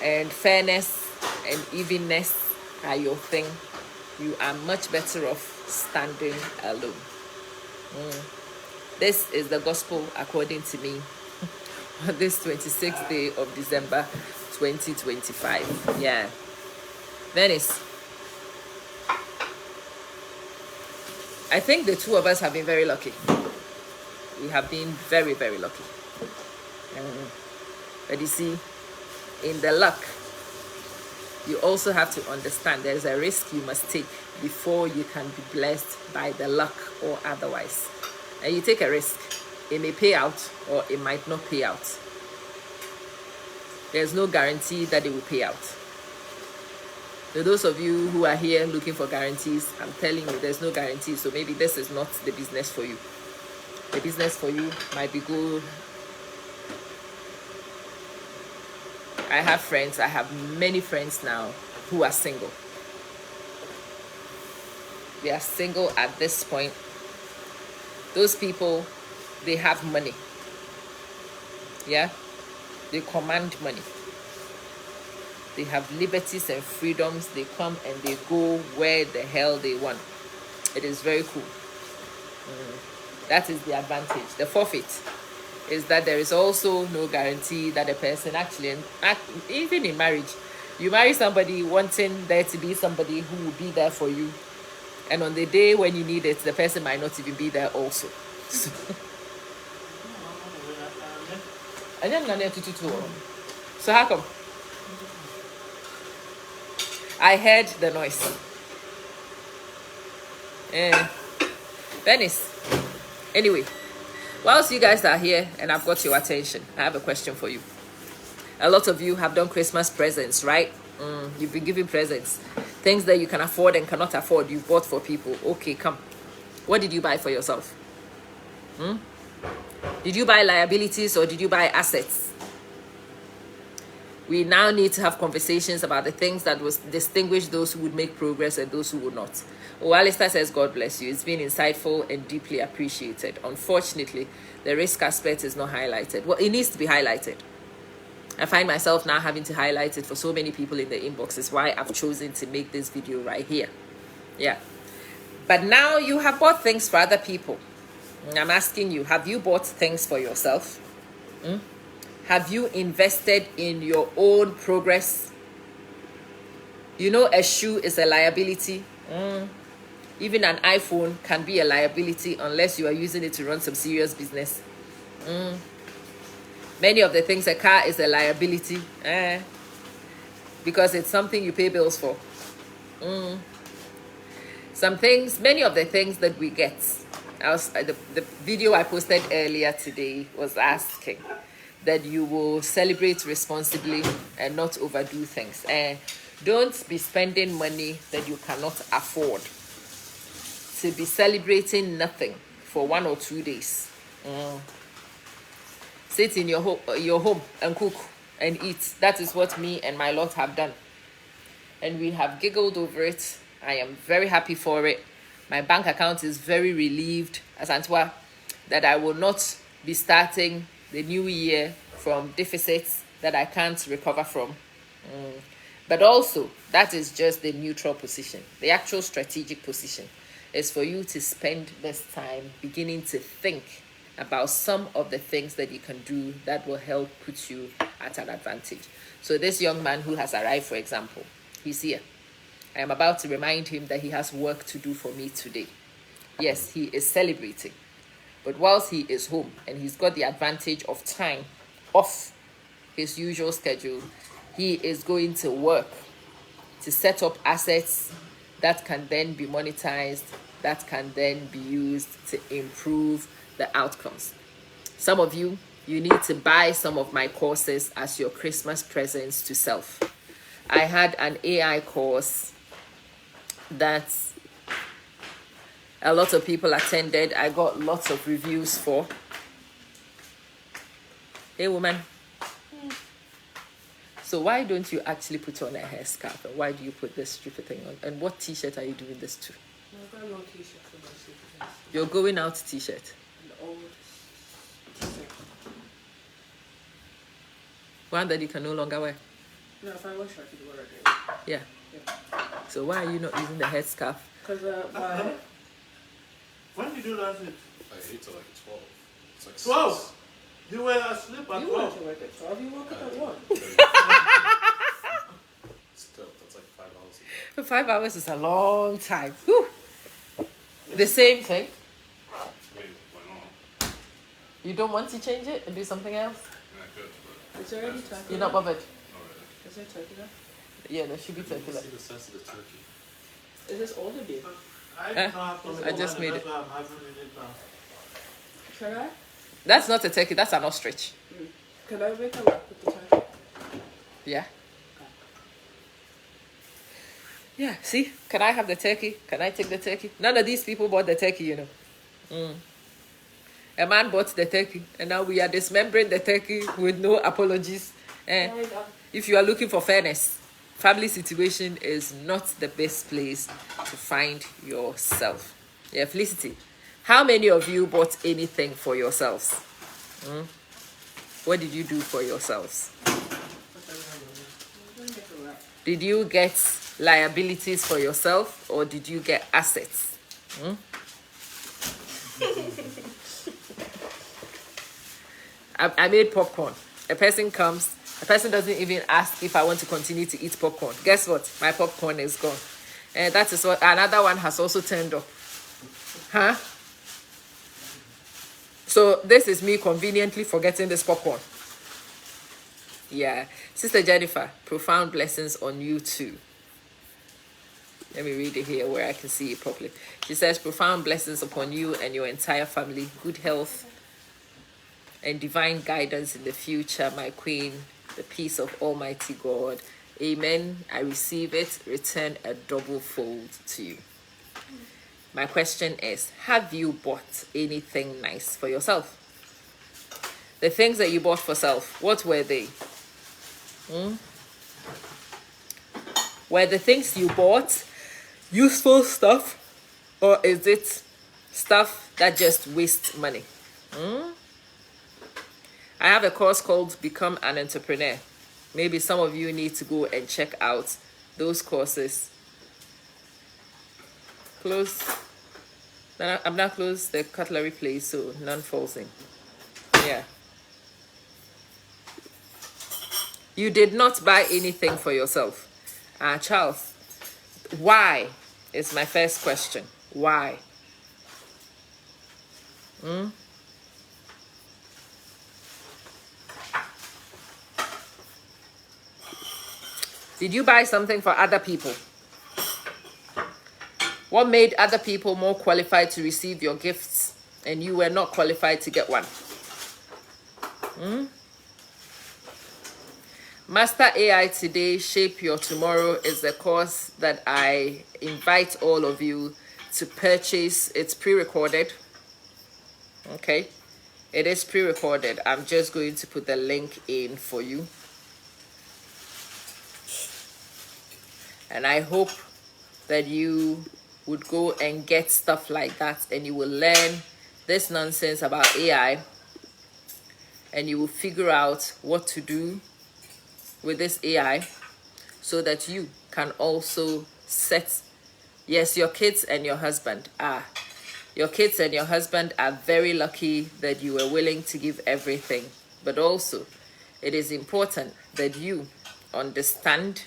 and fairness and evenness are your thing, you are much better off standing alone. This is the gospel according to me on this 26th day of December 2025. Yeah. Venice. I think the two of us have been very lucky. We have been very, very lucky. But you see, in the luck, you also have to understand there's a risk you must take before you can be blessed by the luck or otherwise. And you take a risk. It may pay out or it might not pay out. There's no guarantee that it will pay out. So those of you who are here looking for guarantees, I'm telling you, there's no guarantee. So maybe this is not the business for you. The business for you might be good. I have friends, I have many friends now who are single. They are single at this point. Those people, they have money. Yeah? They command money. They have liberties and freedoms. They come and they go where the hell they want. It is very cool. That is the advantage. The forfeit is that there is also no guarantee that a person actually, even in marriage, you marry somebody wanting there to be somebody who will be there for you, and on the day when you need it, the person might not even be there also. So how come? I heard the noise. Venice. Anyway, whilst you guys are here and I've got your attention, I have a question for you. A lot of you have done Christmas presents, right? You've been giving presents. Things that you can afford and cannot afford, you bought for people. Okay, come. What did you buy for yourself? Did you buy liabilities or did you buy assets? We now need to have conversations about the things that will distinguish those who would make progress and those who would not. Oh, Alistair says, God bless you. It's been insightful and deeply appreciated. Unfortunately, the risk aspect is not highlighted. Well, it needs to be highlighted. I find myself now having to highlight it for so many people in the inbox. It's why I've chosen to make this video right here. Yeah. But now you have bought things for other people. And I'm asking you, have you bought things for yourself? Have you invested in your own progress? You know, a shoe is a liability. Even an iPhone can be a liability unless you are using it to run some serious business. Many of the things, a car is a liability because it's something you pay bills for. Some things, many of the things that we get, the video I posted earlier today was asking that you will celebrate responsibly and not overdo things. Don't be spending money that you cannot afford to be celebrating nothing for 1 or 2 days. Sit in your home and cook and eat. That is what me and my lot have done. And we have giggled over it. I am very happy for it. My bank account is very relieved, as Antoine, that I will not be starting the new year from deficits that I can't recover from. But also, that is just the neutral position. The actual strategic position is for you to spend this time beginning to think about some of the things that you can do that will help put you at an advantage. So this young man who has arrived, for example, he's here. I am about to remind him that he has work to do for me today. Yes, he is celebrating. But whilst he is home and he's got the advantage of time off his usual schedule, he is going to work to set up assets that can then be monetized, that can then be used to improve the outcomes. Some of you, you need to buy some of my courses as your Christmas presents to self. I had an AI course that a lot of people attended. I got lots of reviews for. Hey woman. So why don't you actually put on a hair-scarf? And why do you put this stupid thing on? And what t-shirt are you doing this to? I've got a long t-shirt for my stupid. Your going out t-shirt. An old t-shirt. One that you can no longer wear. No, if I wash it, I could wear it again. Yeah. So why are you not using the headscarf? Because my... When did you last eat? I ate till like 12. It's like 12? 6. You were asleep at You 12. went to work at 12, you woke up at 1. Still, that's like 5 hours ago. 5 hours is a long time. Whew. The same thing. Wait, why not? You don't want to change it and do something else? Yeah, I could, but... Is there any turkey? You're not bothered? Alright. Is there turkey there? Yeah, there should be turkey You left. see the size of the turkey. Is this all the beef? I Eh? don't have to I just made that's it. why I'm having it now. Should I? That's not a turkey, that's an ostrich. Can I make a wrap with the turkey? Yeah. Yeah, see? Can I have the turkey? Can I take the turkey? None of these people bought the turkey, you know. A man bought the turkey, and now we are dismembering the turkey with no apologies. If you are looking for fairness, family situation is not the best place to find yourself. Yeah, Felicity. How many of you bought anything for yourselves? What did you do for yourselves? Did you get liabilities for yourself or did you get assets? I made popcorn. A person comes, a person doesn't even ask if I want to continue to eat popcorn. Guess what? My popcorn is gone. And that is what another one has also turned up. Huh? So this is me conveniently forgetting this popcorn. Yeah. Sister Jennifer, profound blessings on you too. Let me read it here where I can see it properly. She says, profound blessings upon you and your entire family. Good health and divine guidance in the future, my queen. The peace of Almighty God. Amen. I receive it. Return a double fold to you. My question is, have you bought anything nice for yourself? The things that you bought for self, what were they? Were the things you bought useful stuff, or is it stuff that just wastes money? I have a course called Become an Entrepreneur. Maybe some of you need to go and check out those courses. Close. I'm not close the cutlery place, so none falls in. Yeah. You did not buy anything for yourself. Charles, why is my first question. Why? Did you buy something for other people? What made other people more qualified to receive your gifts and you were not qualified to get one? Master AI Today, Shape Your Tomorrow is a course that I invite all of you to purchase. It's pre-recorded. Okay. It is pre-recorded. I'm just going to put the link in for you. And I hope that you would go and get stuff like that and you will learn this nonsense about AI and you will figure out what to do with this AI so that you can also set, yes, your kids and your husband are. Your kids and your husband are very lucky that you were willing to give everything. But also, it is important that you understand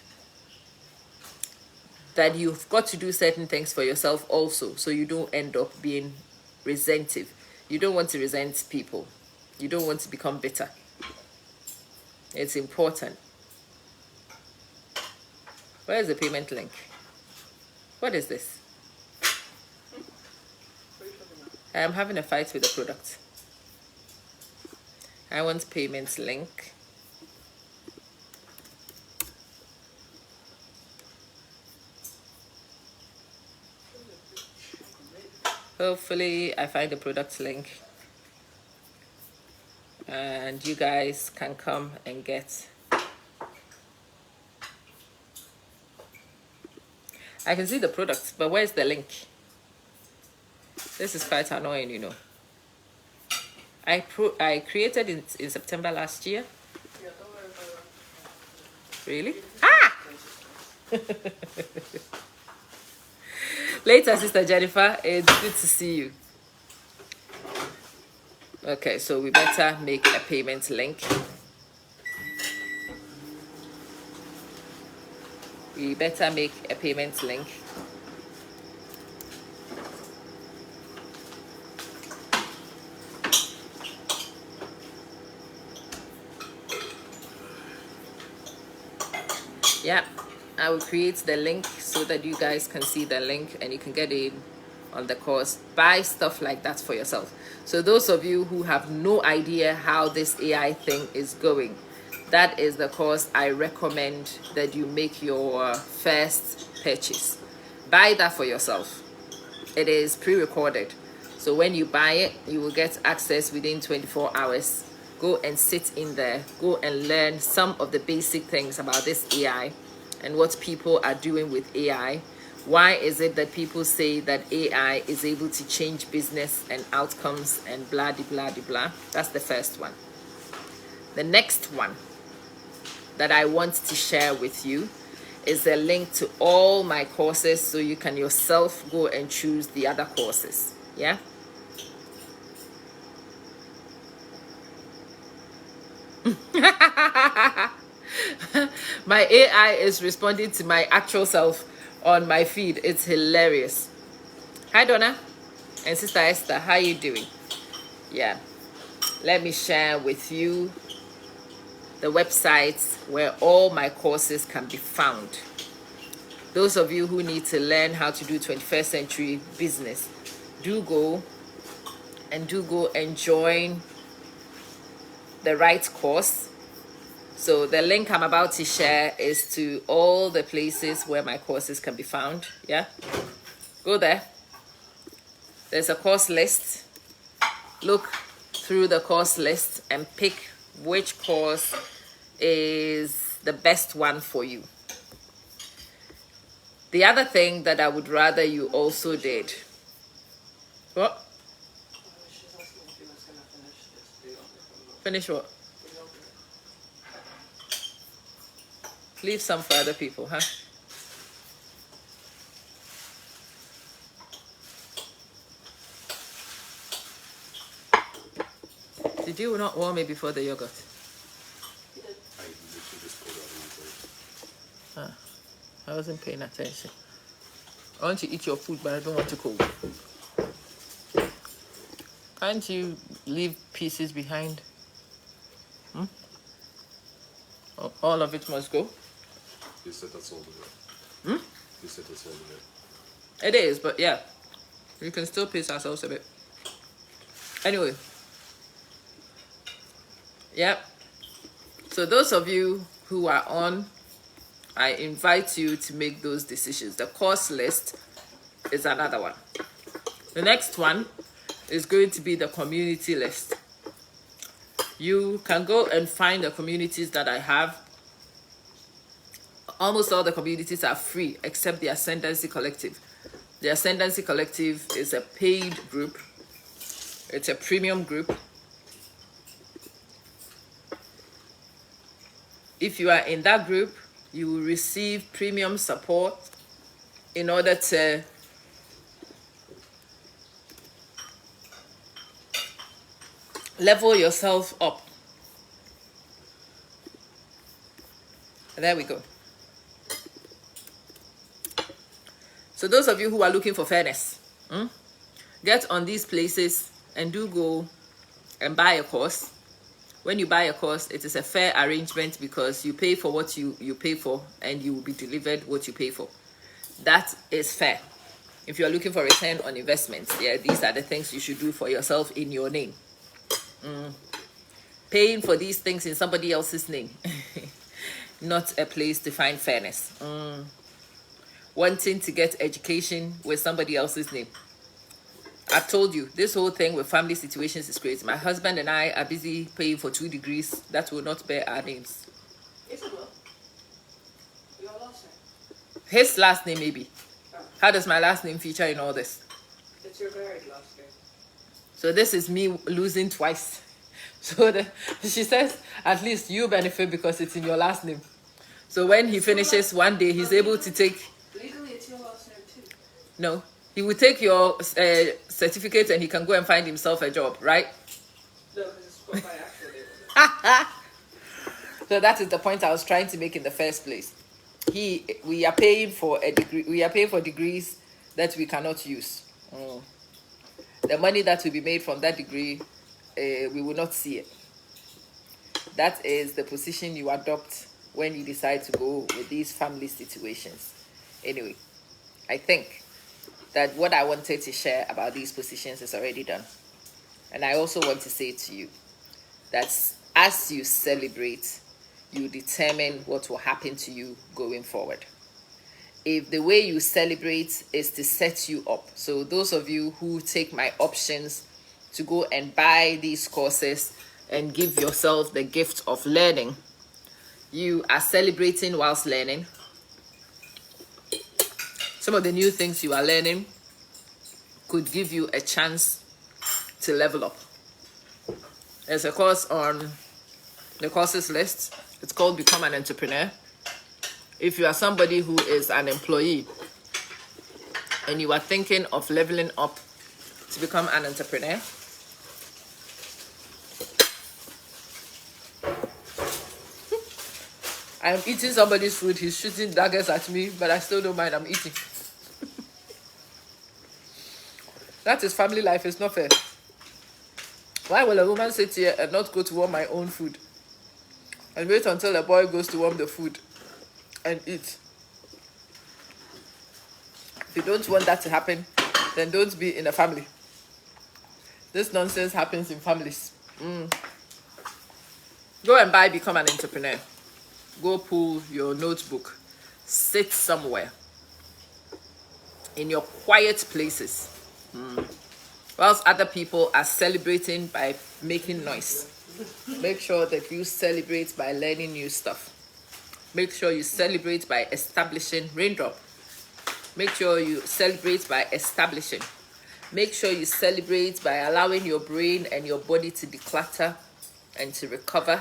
that you've got to do certain things for yourself also, so you don't end up being resentive. You don't want to resent people. You don't want to become bitter. It's important. Where is the payment link? What is this? I'm having a fight with the product. I want payment link. Hopefully I find the product link and you guys can come and get. I can see the product, but where's the link? This is quite annoying, you know. I created it in September last year. Yeah, don't worry about it. Really? Ah! Later, Sister Jennifer, it's good to see you. Okay, so we better make a payment link. We better make a payment link. Yeah, I will create the link so that you guys can see the link and you can get in on the course. Buy stuff like that for yourself. So those of you who have no idea how this AI thing is going, that is the course I recommend that you make your first purchase. Buy that for yourself. It is pre-recorded. So when you buy it, you will get access within 24 hours. Go and sit in there. Go and learn some of the basic things about this AI and what people are doing with AI. Why is it that people say that AI is able to change business and outcomes and blah, de, blah, de, blah? That's the first one. The next one that I want to share with you is a link to all my courses so you can yourself go and choose the other courses. Yeah? My AI is responding to my actual self on my feed. It's hilarious. Hi Donna and Sister Esther, how you doing? Yeah, let me share with you the websites where all my courses can be found. Those of you who need to learn how to do 21st century business, do go and join the right course. So the link I'm about to share is to all the places where my courses can be found. Yeah, go there. There's a course list. Look, through the course list and pick which course is the best one for you. The other thing that I would rather you also did. What? She's asking if you was gonna finish this. The yogurt from the Finish what? yogurt. Leave some for other people, huh? Did you not warm it before the yogurt? He did. I literally just pulled out of my plate. I wasn't paying attention. I want to eat your food, but I don't want to cook. Can't you leave pieces behind? All of it must go? You said that's all of it. You said that's all of it. It is, but yeah. We can still piece ourselves a bit. Anyway. Yep. So those of you who are on, I invite you to make those decisions. The course list is another one. The next one is going to be the community list. You can go and find the communities that I have. Almost all the communities are free except the Ascendancy Collective. The Ascendancy Collective is a paid group. It's a premium group. If you are in that group, you will receive premium support in order to level yourself up. There we go. So those of you who are looking for fairness, get on these places and do go and buy a course. When you buy a course, it is a fair arrangement because you pay for what you pay for and you will be delivered what you pay for. That is fair. If you are looking for return on investments, yeah, these are the things you should do for yourself in your name. Paying for these things in somebody else's name. Not a place to find fairness. Wanting to get education with somebody else's name. I've told you, this whole thing with family situations is crazy. My husband and I are busy paying for 2 degrees that will not bear our names. Yes, it will. Your last name. His last name, maybe. How does my last name feature in all this? It's your married last name. So this is me losing twice. So she says, at least you benefit because it's in your last name. So when he finishes one day, he's able to take... Legally, it's your last name too. No. He will take your certificate and he can go and find himself a job, right? No, because it's what my actual name is. So that is the point I was trying to make in the first place. We are paying for a degree. We are paying for degrees that we cannot use. The money that will be made from that degree, we will not see it. That is the position you adopt when you decide to go with these family situations. Anyway, I think that what I wanted to share about these positions is already done. And I also want to say to you that as you celebrate, you determine what will happen to you going forward. If the way you celebrate is to set you up, so those of you who take my options to go and buy these courses and give yourself the gift of learning, you are celebrating whilst learning. Some of the new things you are learning could give you a chance to level up. There's a course on the courses list. It's called Become an Entrepreneur. If you are somebody who is an employee and you are thinking of leveling up to become an entrepreneur, I'm eating somebody's food. He's shooting daggers at me, but I still don't mind. I'm eating. That is family life. It's not fair. Why will a woman sit here and not go to warm my own food and wait until a boy goes to warm the food and eat? If you don't want that to happen, then don't be in a family. This nonsense happens in families. Go and buy Become an Entrepreneur. Go pull your notebook. Sit somewhere in your quiet places. Whilst other people are celebrating by making noise, make sure that you celebrate by learning new stuff. Make sure you celebrate by establishing raindrop. Make sure you celebrate by establishing. Make sure you celebrate by allowing your brain and your body to declutter and to recover,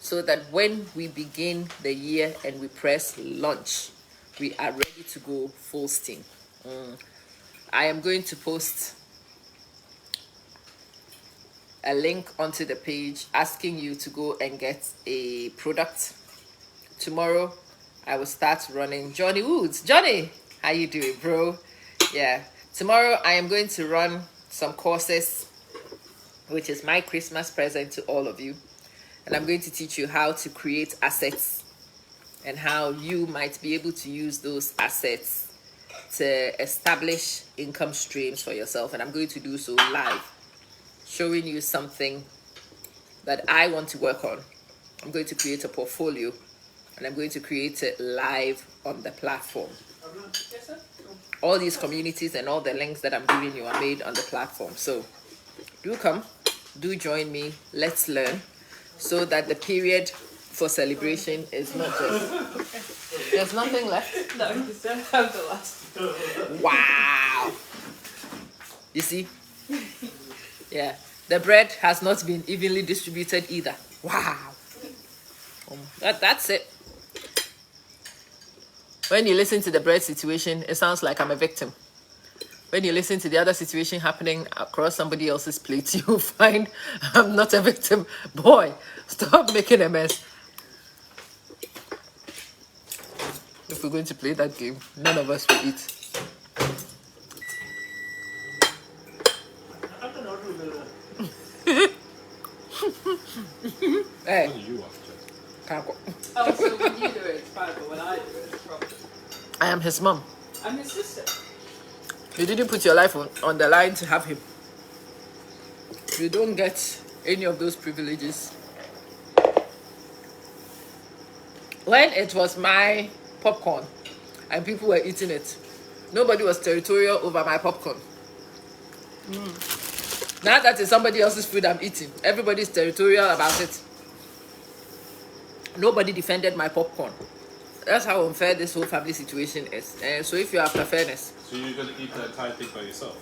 so that when we begin the year and we press launch, we are ready to go full steam. I am going to post a link onto the page asking you to go and get a product. Tomorrow, I will start running Johnny Woods. Johnny, how you doing, bro? Yeah. Tomorrow, I am going to run some courses, which is my Christmas present to all of you. And I'm going to teach you how to create assets and how you might be able to use those assets to establish income streams for yourself. And I'm going to do so live, showing you something that I want to work on. I'm going to create a portfolio and I'm going to create it live on the platform. Yes, sir. All these communities and all the links that I'm giving you are made on the platform. So do come, do join me, let's learn, so that the period for celebration is not just... There's nothing left? No, you still have the last. Wow. You see? Yeah. The bread has not been evenly distributed either. Wow. That's it. When you listen to the bread situation, it sounds like I'm a victim. When you listen to the other situation happening across somebody else's plate, you'll find I'm not a victim. Boy, stop making a mess. If we're going to play that game, none of us will eat. I can not do that. Hey, When you watch it. can't go. Oh, so when you do it, it's fine, but when I do it, it's wrong. I am his mom. I'm his sister. You didn't put your life on the line to have him. You don't get any of those privileges. When it was my popcorn and people were eating it, nobody was territorial over my popcorn. Now that it's somebody else's food I'm eating, everybody's territorial about it. Nobody defended my popcorn. That's how unfair this whole family situation is. And so if you're after fairness, So you're gonna eat that entire thing by yourself?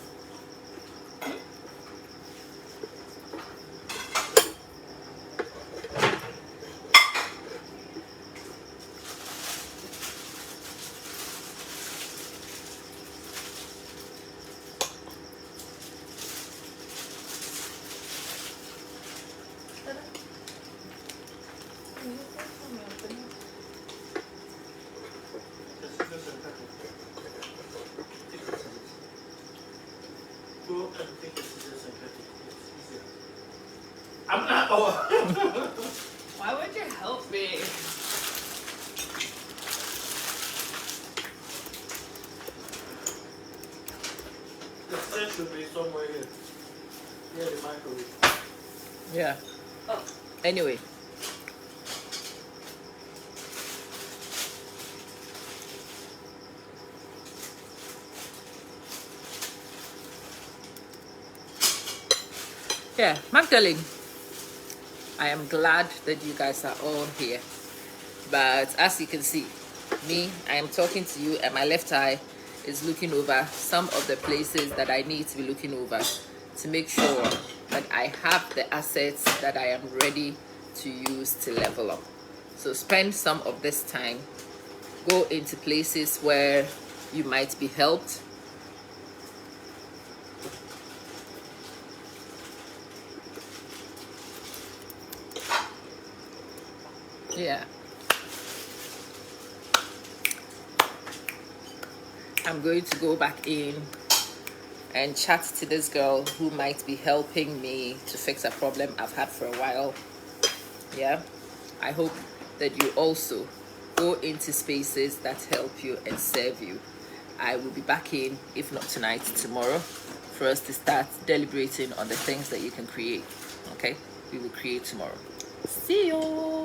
Go and take the scissors and cut it. It's easier. I'm not. Oh. Why would you help me? The set should be somewhere here. Yeah, the microwave. yeah. Oh, Anyway, yeah, Magdalene, I am glad that you guys are all here. But as you can see, me, I am talking to you and my left eye is looking over some of the places that I need to be looking over to make sure that I have the assets that I am ready to use to level up. So spend some of this time, go into places where you might be helped. Yeah. I'm going to go back in and chat to this girl who might be helping me to fix a problem I've had for a while. Yeah. I hope that you also go into spaces that help you and serve you. I will be back in, if not tonight, tomorrow, for us to start deliberating on the things that you can create. Okay? We will create tomorrow. See you.